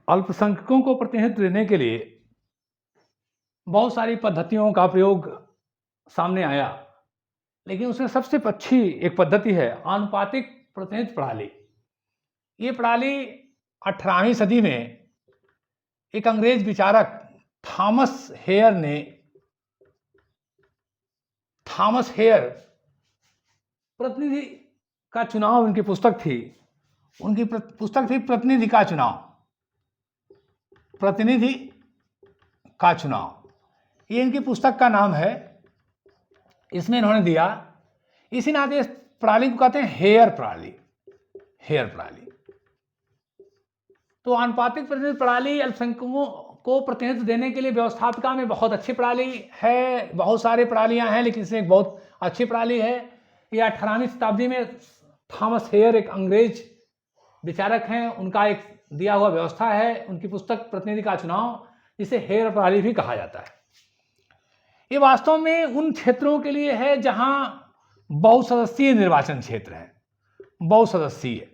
अल्पसंख्यकों को प्रतिनिधित्व देने के लिए बहुत सारी पद्धतियों का प्रयोग सामने आया, लेकिन उसमें सबसे अच्छी एक पद्धति है आनुपातिक प्रतिनिधित्व प्रणाली। ये प्रणाली 18वीं सदी में एक अंग्रेज विचारक थॉमस हेयर प्रतिनिधि का चुनाव, उनकी पुस्तक थी। उनकी पुस्तक थी प्रतिनिधि का चुनाव। ये इनकी पुस्तक का नाम है। इसमें इन्होंने दिया, इसी नाते इस प्रणाली को कहते हैं हेयर प्रणाली। तो आनुपातिक प्रतिनिधित्व प्रणाली अल्पसंख्यकों को प्रतिनिधित्व देने के लिए व्यवस्थापिका में बहुत अच्छी प्रणाली है। बहुत सारी प्रणालियां हैं, लेकिन इसमें एक बहुत अच्छी प्रणाली है। यह 18वीं शताब्दी में थॉमस हेयर एक अंग्रेज विचारक हैं, उनका एक दिया हुआ व्यवस्था है। उनकी पुस्तक प्रतिनिधि का चुनाव, जिसे हेयर प्रणाली भी कहा जाता है। ये वास्तव में उन क्षेत्रों के लिए है जहां बहुसदस्यीय निर्वाचन क्षेत्र है। बहुसदस्यीय,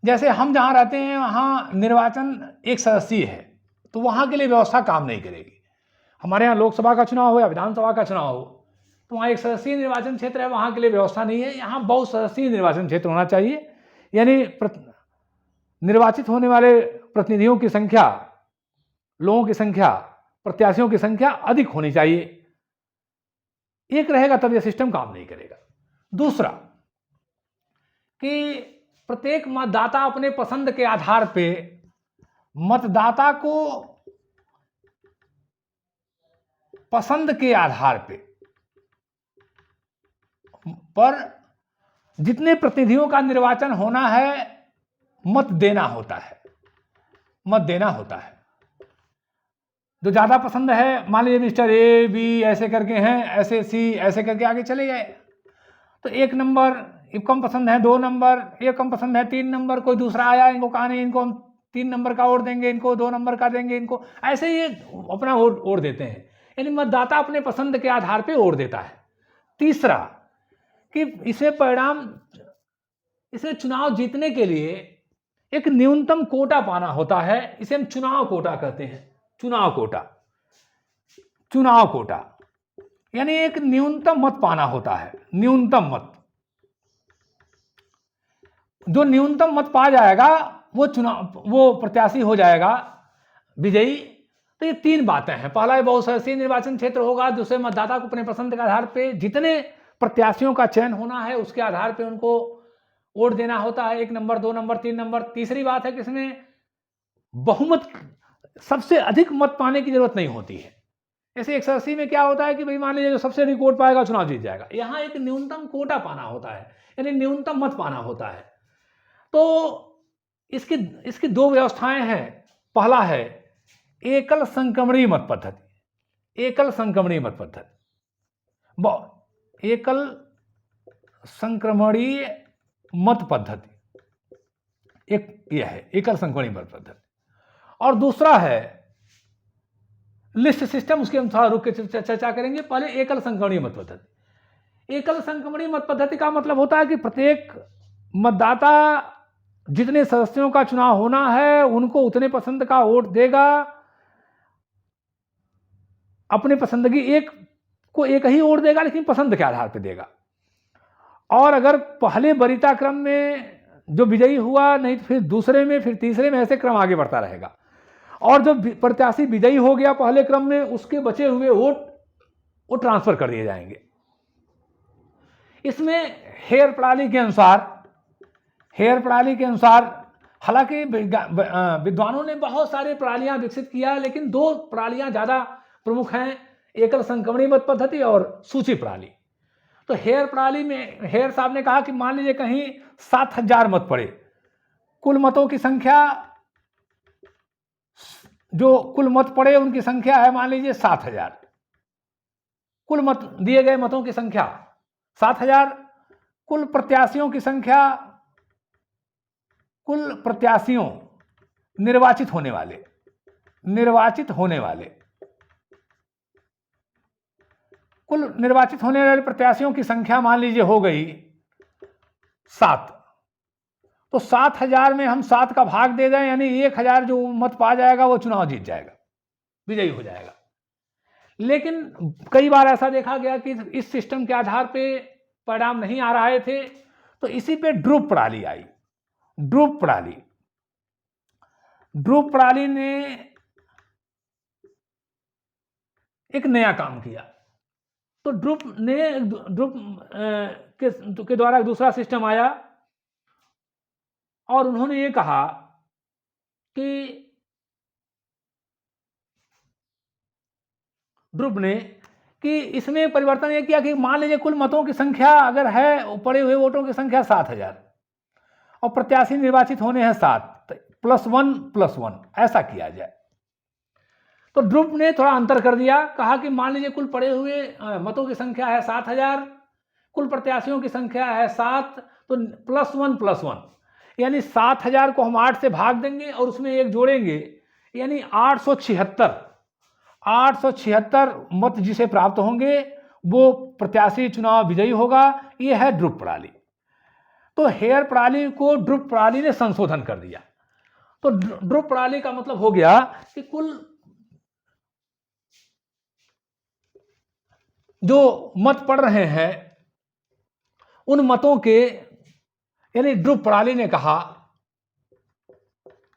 जैसे हम जहां रहते हैं वहां निर्वाचन एक सदस्यीय है, तो वहां के लिए व्यवस्था काम नहीं करेगी। हमारे यहाँ लोकसभा का चुनाव हो या विधानसभा का चुनाव हो, तो वहाँ एक सदस्यीय निर्वाचन क्षेत्र है, वहाँ के लिए व्यवस्था नहीं है। यहाँ बहुसदस्यीय निर्वाचन क्षेत्र होना चाहिए, यानी निर्वाचित होने वाले प्रतिनिधियों की संख्या, लोगों की संख्या, प्रत्याशियों की संख्या अधिक होनी चाहिए। एक रहेगा तब यह सिस्टम काम नहीं करेगा। दूसरा कि प्रत्येक मतदाता अपने पसंद के आधार पे मतदाता को पसंद के आधार पर जितने प्रतिनिधियों का निर्वाचन होना है मत देना होता है। जो ज्यादा पसंद है, मान लीजिए मिस्टर ए बी ऐसे करके हैं, ऐसे सी ऐसे करके आगे चले गए, तो 1 नंबर ये कम पसंद है, 2 नंबर ये कम पसंद है, 3 नंबर कोई दूसरा आया, इनको कहा नहीं, इनको हम 3 नंबर का वोट देंगे, इनको 2 नंबर का देंगे, इनको ऐसे ये अपना वोट देते हैं। यानी मतदाता अपने पसंद के आधार पे वोट देता है। तीसरा कि इसे चुनाव जीतने के लिए एक न्यूनतम कोटा पाना होता है। इसे हम चुनाव कोटा कहते हैं। चुनाव कोटा यानी एक न्यूनतम मत पाना होता है। न्यूनतम मत, जो न्यूनतम मत पा जाएगा वो प्रत्याशी हो जाएगा विजयी। तो ये 3 बातें हैं। पहला बहुसदस्यीय निर्वाचन क्षेत्र होगा, दूसरे मतदाता को अपने पसंद के आधार पे जितने प्रत्याशियों का चयन होना है उसके आधार पे उनको वोट देना होता है, 1 नंबर, 2 नंबर, 3 नंबर। तीसरी बात है कि इसमें बहुमत, सबसे अधिक मत पाने की जरूरत नहीं होती है। जैसे 180 में क्या होता है कि भाई मान लीजिए जो सबसे अधिक वोट पाएगा चुनाव जीत जाएगा। यहाँ एक न्यूनतम कोटा पाना होता है, यानी न्यूनतम मत पाना होता है। तो इसकी 2 व्यवस्थाएं हैं। पहला है एकल संक्रमणीय मत पद्धति। एकल संक्रमणीय मत पद्धति एक यह है एकल संक्रमणीय मत पद्धति। और दूसरा है लिस्ट सिस्टम, उसके हम थोड़ा रुक के चर्चा करेंगे। पहले एकल संक्रमणीय मत पद्धति। एकल संक्रमणीय मत पद्धति का मतलब होता है कि प्रत्येक मतदाता जितने सदस्यों का चुनाव होना है उनको उतने पसंद का वोट देगा। अपने पसंदगी एक ही वोट देगा, लेकिन पसंद के आधार पर देगा। और अगर पहले वरीयता क्रम में जो विजयी हुआ, नहीं तो फिर दूसरे में, फिर तीसरे में, ऐसे क्रम आगे बढ़ता रहेगा। और जो प्रत्याशी विजयी हो गया पहले क्रम में, उसके बचे हुए वोट वो ट्रांसफर कर दिए जाएंगे। इसमें हेयर प्रणाली के अनुसार हालांकि विद्वानों ने बहुत सारी प्रणालियां विकसित किया, लेकिन 2 प्रणालियां ज्यादा प्रमुख हैं, एकल संक्रमणीय मत पद्धति और सूची प्रणाली। तो हेयर प्रणाली में हेयर साहब ने कहा कि मान लीजिए कहीं 7000 मत पड़े, कुल मतों की संख्या, जो कुल मत पड़े उनकी संख्या है मान लीजिए 7000। कुल मत दिए गए मतों की संख्या 7000, कुल प्रत्याशियों की संख्या, कुल प्रत्याशियों निर्वाचित होने वाले प्रत्याशियों की संख्या मान लीजिए हो गई 7। तो 7,000 में हम 7 का भाग दे दें, यानी 1,000 जो मत पा जाएगा वो चुनाव जीत जाएगा, विजयी हो जाएगा। लेकिन कई बार ऐसा देखा गया कि इस सिस्टम के आधार पे परिणाम नहीं आ रहे थे, तो इसी पे ड्रूप प्रणाली आई। ड्रूप प्रणाली ने एक नया काम किया। तो ड्रूप के द्वारा एक दूसरा सिस्टम आया और उन्होंने ये कहा कि ड्रूप ने कि इसमें परिवर्तन ये किया कि मान लीजिए कुल मतों की संख्या अगर है, पड़े हुए वोटों की संख्या 7,000 और प्रत्याशी निर्वाचित होने हैं 7 +1 ऐसा किया जाए। तो ड्रूप ने थोड़ा अंतर कर दिया, कहा कि मान लीजिए कुल पड़े हुए मतों की संख्या है 7,000, कुल प्रत्याशियों की संख्या है 7, तो +1 यानी 7,000 को हम 8 से भाग देंगे और उसमें 1 जोड़ेंगे, यानी 876 मत जिसे प्राप्त होंगे वो प्रत्याशी चुनाव विजयी होगा। यह है ड्रूप प्रणाली। तो हेयर प्रणाली को ड्रूप प्रणाली ने संशोधन कर दिया। तो ड्रूप प्रणाली का मतलब हो गया कि कुल जो मत पड़ रहे हैं उन मतों के, यानी ड्रूप प्रणाली ने कहा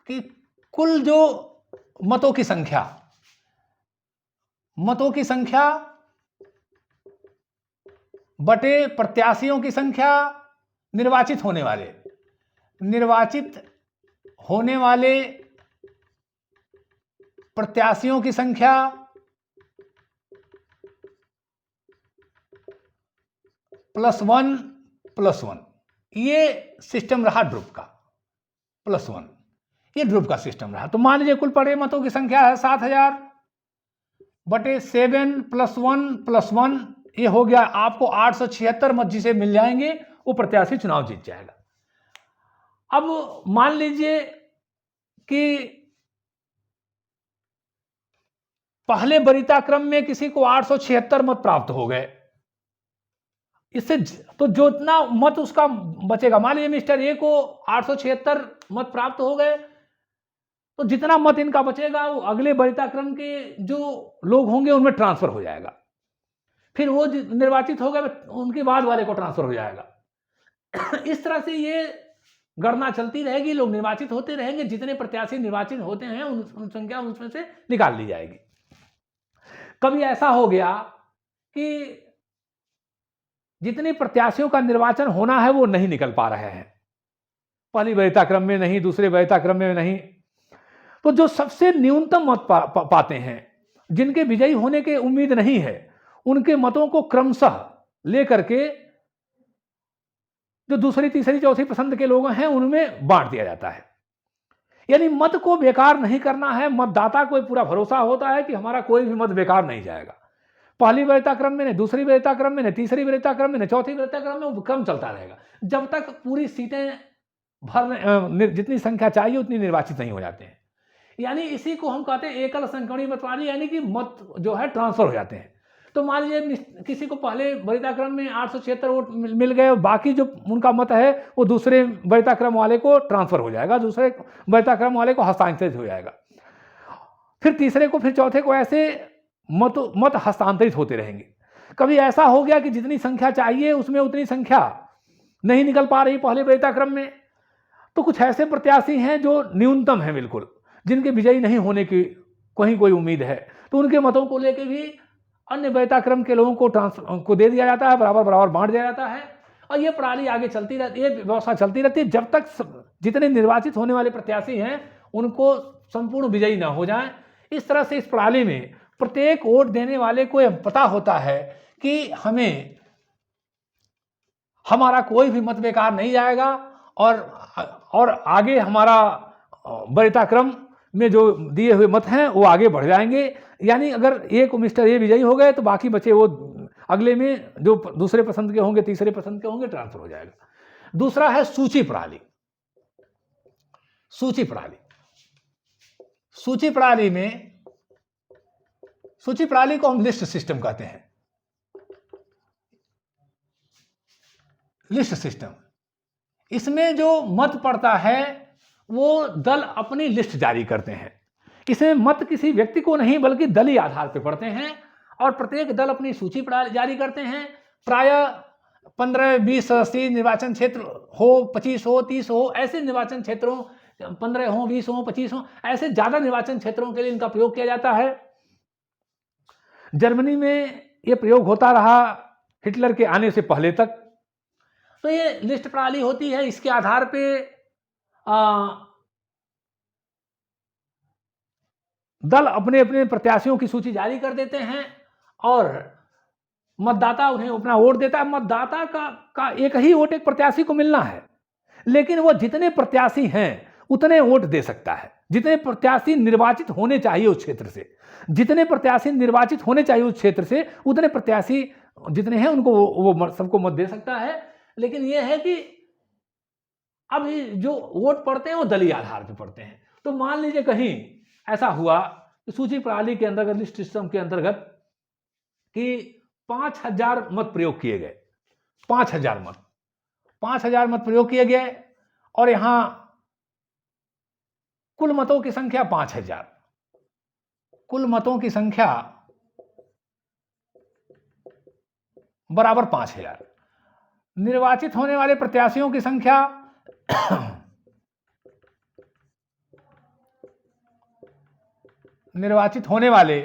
कि कुल जो मतों की संख्या बटे प्रत्याशियों की संख्या, निर्वाचित होने वाले प्रत्याशियों की संख्या +1 ये सिस्टम रहा ड्रूप का। +1 ये ड्रूप का सिस्टम रहा। तो मान लीजिए कुल पड़े मतों की संख्या है 7,000 बटे 7 +1 ये हो गया आपको 876 मत जिसे मिल जाएंगे वो प्रत्याशी चुनाव जीत जाएगा। अब मान लीजिए कि पहले वरीयता क्रम में किसी को 876 मत प्राप्त हो गए, इससे तो जो इतना मत उसका बचेगा, मान लीजिए मिस्टर ए को 876 मत प्राप्त हो गए, तो जितना मत इनका बचेगा वो अगले वरीयता क्रम के जो लोग होंगे उनमें ट्रांसफर हो जाएगा, फिर वो निर्वाचित हो गए उनके बाद वाले को ट्रांसफर हो जाएगा। इस तरह से ये गणना चलती रहेगी, लोग निर्वाचित होते रहेंगे, जितने प्रत्याशी निर्वाचित होते हैं उन संख्या उसमें से निकाल ली जाएगी। कभी ऐसा हो गया कि जितने प्रत्याशियों का निर्वाचन होना है वो नहीं निकल पा रहे हैं, पहली वरीयता क्रम में नहीं, दूसरे वरीयता क्रम में नहीं, तो जो सबसे न्यूनतम मत पाते हैं, जिनके विजयी होने की उम्मीद नहीं है, उनके मतों को क्रमशः लेकर के जो दूसरी, तीसरी, चौथी पसंद के लोग हैं उनमें बांट दिया जाता है। यानी मत को बेकार नहीं करना है, मतदाता को पूरा भरोसा होता है कि हमारा कोई भी मत बेकार नहीं जाएगा। पहली वरीयता क्रम में नहीं, दूसरी वरीयता क्रम में नहीं, तीसरी वरीयता क्रम में नहीं, चौथी वरीयता क्रम में वो क्रम चलता रहेगा जब तक पूरी सीटें जितनी संख्या चाहिए उतनी निर्वाचित नहीं हो जाते हैं। यानी इसी को हम कहते हैं एकल संक्रमणी मत प्रणाली, यानी कि मत जो है ट्रांसफर हो जाते हैं। तो मान लीजिए किसी को पहले वरीयता क्रम में 876 वोट मिल गए और बाकी जो उनका मत है वो दूसरे वरीयता क्रम वाले को ट्रांसफर हो जाएगा, दूसरे वरीयता क्रम वाले को हस्तांतरित हो जाएगा, फिर तीसरे को, फिर चौथे को, ऐसे मत हस्तांतरित होते रहेंगे। कभी ऐसा हो गया कि जितनी संख्या चाहिए उसमें उतनी संख्या नहीं निकल पा रही पहले वरीयता क्रम में, तो कुछ ऐसे प्रत्याशी हैं जो न्यूनतम है बिल्कुल, जिनके विजयी नहीं होने की कोई उम्मीद है, तो उनके मतों को लेकर भी अन्य वरीयता क्रम के लोगों को दे दिया जाता है, बराबर बांट दिया जाता है। और ये प्रणाली आगे चलती रहती है, ये व्यवस्था चलती रहती है जब तक जितने निर्वाचित होने वाले प्रत्याशी हैं उनको संपूर्ण विजयी ना हो जाए। इस तरह से इस प्रणाली में प्रत्येक वोट देने वाले को यह पता होता है कि हमारा कोई भी मत बेकार नहीं जाएगा और आगे हमारा वरीयता क्रम में जो दिए हुए मत हैं वो आगे बढ़ जाएंगे। यानी अगर एक मिस्टर ए विजयी हो गए तो बाकी बचे वो अगले में जो दूसरे पसंद के होंगे, तीसरे पसंद के होंगे, ट्रांसफर हो जाएगा। दूसरा है सूची प्रणाली। सूची प्रणाली को हम लिस्ट सिस्टम कहते हैं। लिस्ट सिस्टम इसमें जो मत पड़ता है वो दल अपनी लिस्ट जारी करते हैं। इसमें मत किसी व्यक्ति को नहीं बल्कि दलीय आधार पर पड़ते हैं और प्रत्येक दल अपनी सूची जारी करते हैं। प्राय 15-20 सदस्यीय निर्वाचन क्षेत्र हो, 25 हो, 30 हो, ऐसे निर्वाचन क्षेत्रों 15 हो, 20 हो, 25 हो, ऐसे ज्यादा निर्वाचन क्षेत्रों के लिए इनका प्रयोग किया जाता है। जर्मनी में यह प्रयोग होता रहा हिटलर के आने से पहले तक। तो ये लिस्ट प्रणाली होती है, इसके आधार पे दल अपने अपने प्रत्याशियों की सूची जारी कर देते हैं और मतदाता उन्हें अपना वोट देता है। मतदाता का एक ही वोट एक प्रत्याशी को मिलना है, लेकिन वो जितने प्रत्याशी हैं उतने वोट दे सकता है। जितने प्रत्याशी निर्वाचित होने चाहिए उस क्षेत्र से, जितने प्रत्याशी निर्वाचित होने चाहिए उस क्षेत्र से, उतने प्रत्याशी जितने हैं उनको वो सबको मत दे सकता है। लेकिन ये है कि अब जो वोट पड़ते हैं वो दलीय आधार पर पड़ते हैं। तो मान लीजिए कहीं ऐसा हुआ कि सूची प्रणाली के अंतर्गत, लिस्ट सिस्टम के अंतर्गत कि 5000 मत प्रयोग किए गए, 5000 मत प्रयोग किए गए और यहां कुल मतों की संख्या 5000, कुल मतों की संख्या बराबर 5000। निर्वाचित होने वाले प्रत्याशियों की संख्या निर्वाचित होने वाले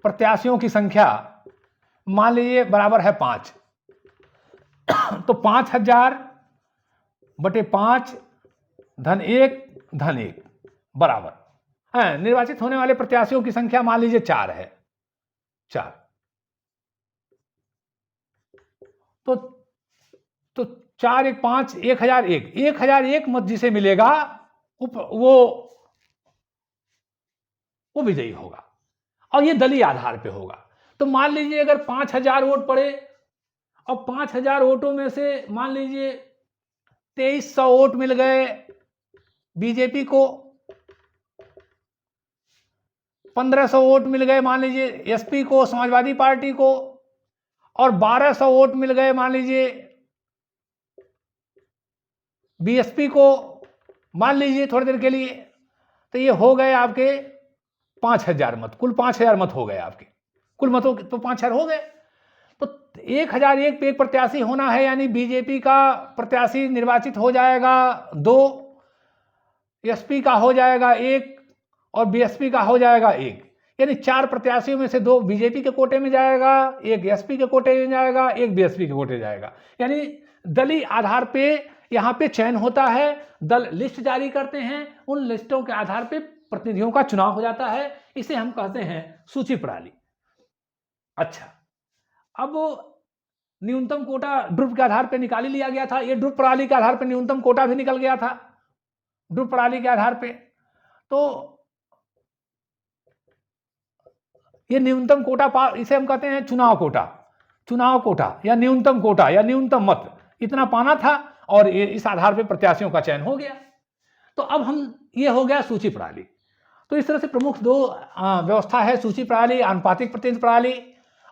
प्रत्याशियों की संख्या मान लीजिए बराबर है 5। तो 5000 बटे 5 धन 1 बराबर है। निर्वाचित होने वाले प्रत्याशियों की संख्या मान लीजिए 4 है, 4। तो 4 1 5 1001 मत जिसे मिलेगा वो विजयी होगा और ये दलीय आधार पे होगा। तो मान लीजिए अगर 5000 वोट पड़े और 5000 वोटों में से मान लीजिए 2300 वोट मिल गए बीजेपी को, 1500 वोट मिल गए मान लीजिए एसपी को, समाजवादी पार्टी को, और 1200 वोट मिल गए मान लीजिए बीएसपी को, मान लीजिए थोड़ी देर के लिए। तो ये हो गए आपके 5000 मत, कुल 5000 मत हो गए आपके, कुल मतों तो 5000 हो गए। तो 1001 पे एक प्रत्याशी होना है, यानी बीजेपी का प्रत्याशी निर्वाचित हो जाएगा 2, एसपी का हो जाएगा 1 और बीएसपी का हो जाएगा 1। यानी 4 प्रत्याशियों में से 2 बीजेपी के कोटे में जाएगा, 1 एसपी के कोटे में जाएगा, 1 बीएसपी के कोटे में जाएगा। यानी दलीय आधार पे यहाँ पे चयन होता है, दल लिस्ट जारी करते हैं, उन लिस्टों के आधार पे प्रतिनिधियों का चुनाव हो जाता है। इसे हम कहते हैं सूची प्रणाली। अच्छा, अब न्यूनतम कोटा ड्रुप के आधार पर निकाल लिया गया था। ये ड्रुप प्रणाली के आधार पर न्यूनतम कोटा भी निकल गया था, ड्रुप प्रणाली के आधार पे। तो ये न्यूनतम कोटा इसे हम कहते हैं चुनाव कोटा या न्यूनतम कोटा या न्यूनतम मत, इतना पाना था और इस आधार पे प्रत्याशियों का चयन हो गया। तो अब ये हो गया सूची प्रणाली। तो इस तरह से प्रमुख 2 व्यवस्था है, सूची प्रणाली, आनुपातिक प्रतिनिधित्व प्रणाली।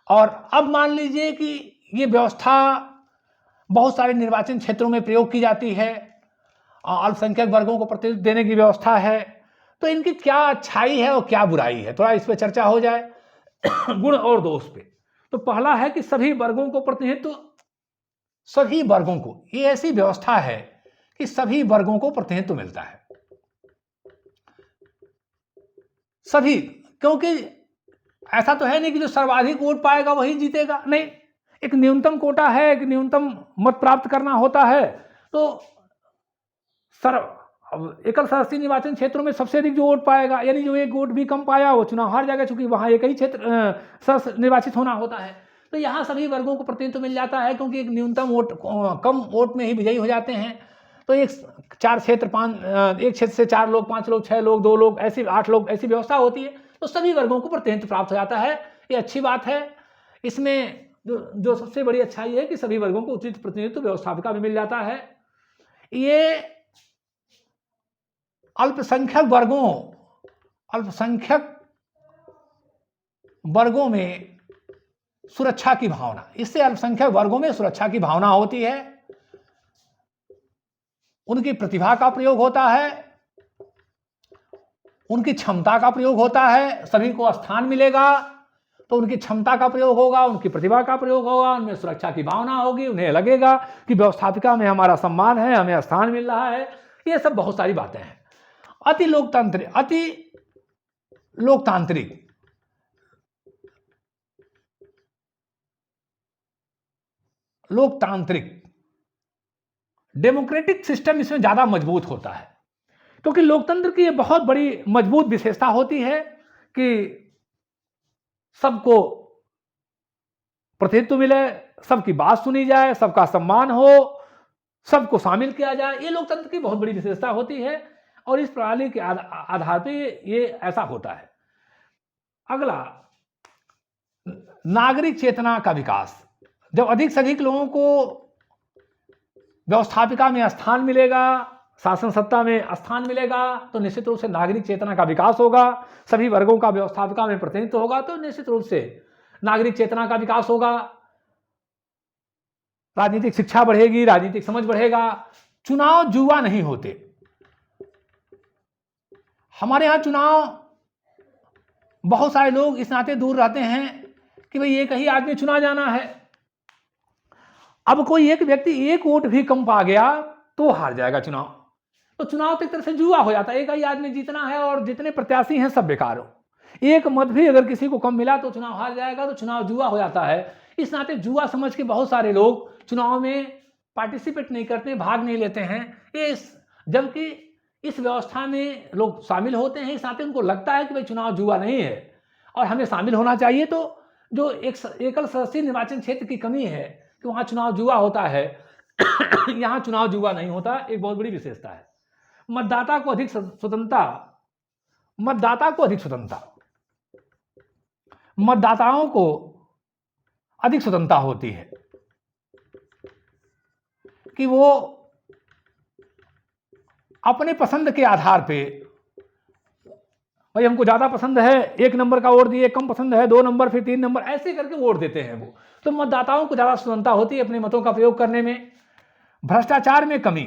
और अब मान लीजिए कि ये व्यवस्था बहुत सारे निर्वाचन क्षेत्रों में प्रयोग की जाती है, अल्पसंख्यक वर्गों को प्रतिनिधित्व देने की व्यवस्था है। तो इनकी क्या अच्छाई है और क्या बुराई है, थोड़ा इस पर चर्चा हो जाए। गुण और दोष पे। तो पहला है कि सभी वर्गों को प्रतिनिधित्व, सभी वर्गों को, ये ऐसी व्यवस्था है कि सभी वर्गों को प्रतिनिधित्व मिलता है, सभी। क्योंकि ऐसा तो है नहीं कि जो सर्वाधिक वोट पाएगा वही जीतेगा, नहीं। एक न्यूनतम कोटा है, एक न्यूनतम मत प्राप्त करना होता है। तो एकल सदस्यीय निर्वाचन क्षेत्रों में सबसे अधिक जो वोट पाएगा, यानी जो एक वोट भी कम पाया वो चुनाव हार जाएगा, चूंकि वहां एक ही क्षेत्र निर्वाचित होना होता है। तो यहाँ सभी वर्गों को प्रतिनिधित्व मिल जाता है, क्योंकि एक न्यूनतम वोट, कम वोट में ही विजयी हो जाते हैं। तो एक 4 क्षेत्र, 5, एक क्षेत्र से 4 लोग, 5 लोग, 6 लोग, 2 लोग, ऐसी 8 लोग, ऐसी व्यवस्था होती है। तो सभी वर्गों को प्रतिनिधित्व प्राप्त हो जाता है, ये अच्छी बात है। इसमें जो सबसे बड़ी अच्छाई है कि सभी वर्गों को उचित प्रतिनिधित्व व्यवस्थापिका भी मिल जाता है। ये अल्पसंख्यक वर्गों में सुरक्षा की भावना, इससे अल्पसंख्यक वर्गों में सुरक्षा की भावना होती है। उनकी प्रतिभा का प्रयोग होता है, उनकी क्षमता का प्रयोग होता है। सभी को स्थान मिलेगा तो उनकी क्षमता का प्रयोग होगा, उनकी प्रतिभा का प्रयोग होगा, उनमें सुरक्षा की भावना होगी, उन्हें लगेगा कि व्यवस्थापिका में हमारा सम्मान है, हमें स्थान मिल रहा है। ये सब बहुत सारी बातें हैं। अति लोकतांत्रिक डेमोक्रेटिक सिस्टम इसमें ज्यादा मजबूत होता है, क्योंकि लोकतंत्र की ये बहुत बड़ी मजबूत विशेषता होती है कि सबको प्रतिनिधित्व मिले, सबकी बात सुनी जाए, सबका सम्मान हो, सबको शामिल किया जाए। ये लोकतंत्र की बहुत बड़ी विशेषता होती है और इस प्रणाली के आधार पर ये ऐसा होता है। अगला, नागरिक चेतना का विकास। जब अधिक से अधिक लोगों को व्यवस्थापिका में स्थान मिलेगा, शासन सत्ता में स्थान मिलेगा, तो निश्चित रूप से नागरिक चेतना का विकास होगा। सभी वर्गों का व्यवस्थापिका में प्रतिनिधित्व होगा तो निश्चित रूप से नागरिक चेतना का विकास होगा। राजनीतिक शिक्षा बढ़ेगी, राजनीतिक समझ बढ़ेगा। चुनाव जुआ नहीं होते। हमारे यहां चुनाव, बहुत सारे लोग इस नाते दूर रहते हैं कि भाई एक ही आदमी चुना जाना है। अब कोई एक व्यक्ति एक वोट भी कम पा गया तो हार जाएगा चुनाव। तो चुनाव तो एक तरह से जुआ हो जाता है, एक ही आदमी जीतना है और जितने प्रत्याशी हैं सब बेकार हो। एक मत भी अगर किसी को कम मिला तो चुनाव हार जाएगा, तो चुनाव जुआ हो जाता है। इस नाते जुआ समझ के बहुत सारे लोग चुनाव में पार्टिसिपेट नहीं करते, भाग नहीं लेते हैं। जबकि इस व्यवस्था में लोग शामिल होते हैं, इस नाते उनको लगता है कि भाई चुनाव जुआ नहीं है और हमें शामिल होना चाहिए। तो जो एकल सदस्यीय निर्वाचन क्षेत्र की कमी है कि वहाँ चुनाव जुआ होता है, यहाँ चुनाव जुआ नहीं होता, एक बहुत बड़ी विशेषता है। मतदाता को अधिक स्वतंत्रता, मतदाताओं को अधिक स्वतंत्रता होती है कि वो अपने पसंद के आधार पे, भाई हमको ज्यादा पसंद है 1 नंबर का वोट दिए, कम पसंद है 2 नंबर, फिर 3 नंबर, ऐसे करके वोट देते हैं वो। तो मतदाताओं को ज्यादा स्वतंत्रता होती है अपने मतों का प्रयोग करने में। भ्रष्टाचार में कमी,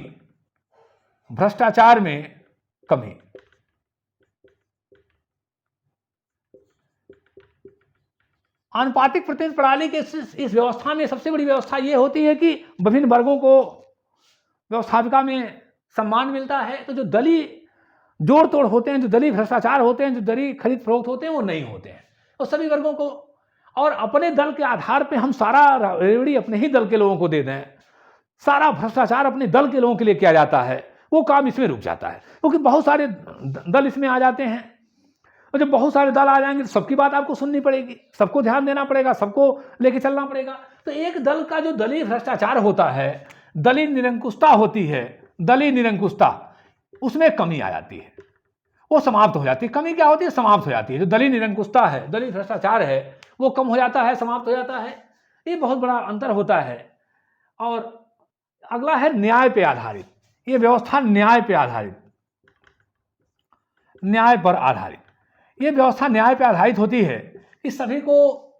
आनुपातिक प्रतिनिधित्व प्रणाली के इस व्यवस्था में सबसे बड़ी व्यवस्था यह होती है कि विभिन्न वर्गों को व्यवस्थापिका में सम्मान मिलता है। तो जो दलीय जोड़ तोड़ होते हैं, जो दलीय भ्रष्टाचार होते हैं, जो दलीय खरीद फरोख्त होते हैं, वो नहीं होते हैं। तो सभी वर्गों को, और अपने दल के आधार पे हम सारा रेवड़ी अपने ही दल के लोगों को दे दें, सारा भ्रष्टाचार अपने दल के लोगों के लिए किया जाता है, वो काम इसमें रुक जाता है। क्योंकि बहुत सारे दल इसमें आ जाते हैं और जब बहुत सारे दल आ जाएंगे तो सबकी बात आपको सुननी पड़ेगी, सबको ध्यान देना पड़ेगा, सबको लेके चलना पड़ेगा। तो एक दल का जो दलीय भ्रष्टाचार होता है, दलीय निरंकुशता होती है, दलीय निरंकुशता, उसमें कमी आ जाती है, वो समाप्त हो जाती है। कमी क्या होती है? समाप्त हो जाती है। जो दलीय निरंकुशता है, दलीय भ्रष्टाचार है, वो कम हो जाता है, समाप्त हो जाता है। ये बहुत बड़ा अंतर होता है। और अगला है न्याय पे आधारित। ये व्यवस्था न्याय पे आधारित, न्याय पर आधारित, ये व्यवस्था न्याय पे आधारित होती है कि सभी को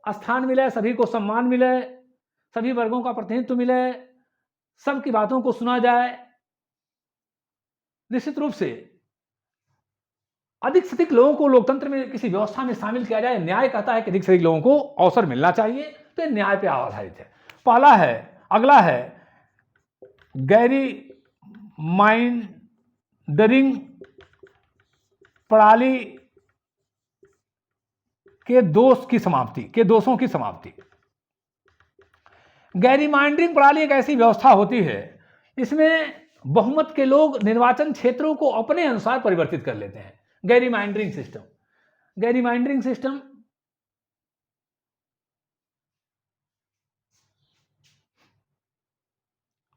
स्थान मिले, सभी को सम्मान मिले, सभी वर्गों का प्रतिनिधित्व मिले, सबकी बातों को सुना जाए। निश्चित रूप से अधिक से अधिक लोगों को लोकतंत्र में किसी व्यवस्था में शामिल किया जाए। न्याय कहता है कि अधिक से अधिक लोगों को अवसर मिलना चाहिए, तो न्याय पे आधारित है। पहला है, अगला है गैरी माइंडरिंग प्रणाली के दोषों की समाप्ति। गैरी माइंडरिंग प्रणाली एक ऐसी व्यवस्था होती है, इसमें बहुमत के लोग निर्वाचन क्षेत्रों को अपने अनुसार परिवर्तित कर लेते हैं। गैरी माइंडरिंग सिस्टम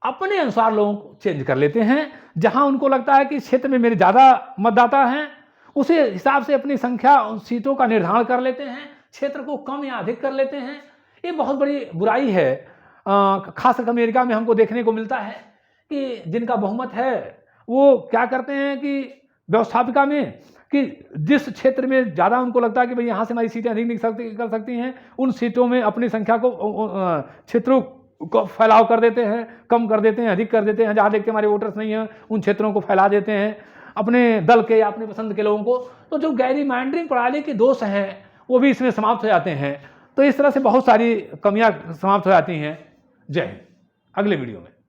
अपने अनुसार लोगों को चेंज कर लेते हैं। जहां उनको लगता है कि क्षेत्र में मेरे ज्यादा मतदाता हैं, उसी हिसाब से अपनी संख्या सीटों का निर्धारण कर लेते हैं, क्षेत्र को कम या अधिक कर लेते हैं। ये बहुत बड़ी बुराई है। खासकर अमेरिका में हमको देखने को मिलता है कि जिनका बहुमत है वो क्या करते हैं कि व्यवस्थापिका में, कि जिस क्षेत्र में ज़्यादा उनको लगता है कि भाई यहाँ से हमारी सीटें अधिक कर सकती हैं, उन सीटों में अपनी संख्या को, क्षेत्रों को फैलाव कर देते हैं, कम कर देते हैं, अधिक कर देते हैं, जहाँ देखते हमारे वोटर्स नहीं हैं उन क्षेत्रों को फैला देते हैं अपने दल के या अपने पसंद के लोगों को। तो जो गैरमाइंडरिंग प्रणाली के दोष हैं वो भी इसमें समाप्त हो जाते हैं। तो इस तरह से बहुत सारी कमियां समाप्त हो जाती हैं। जय हिंद। अगले वीडियो में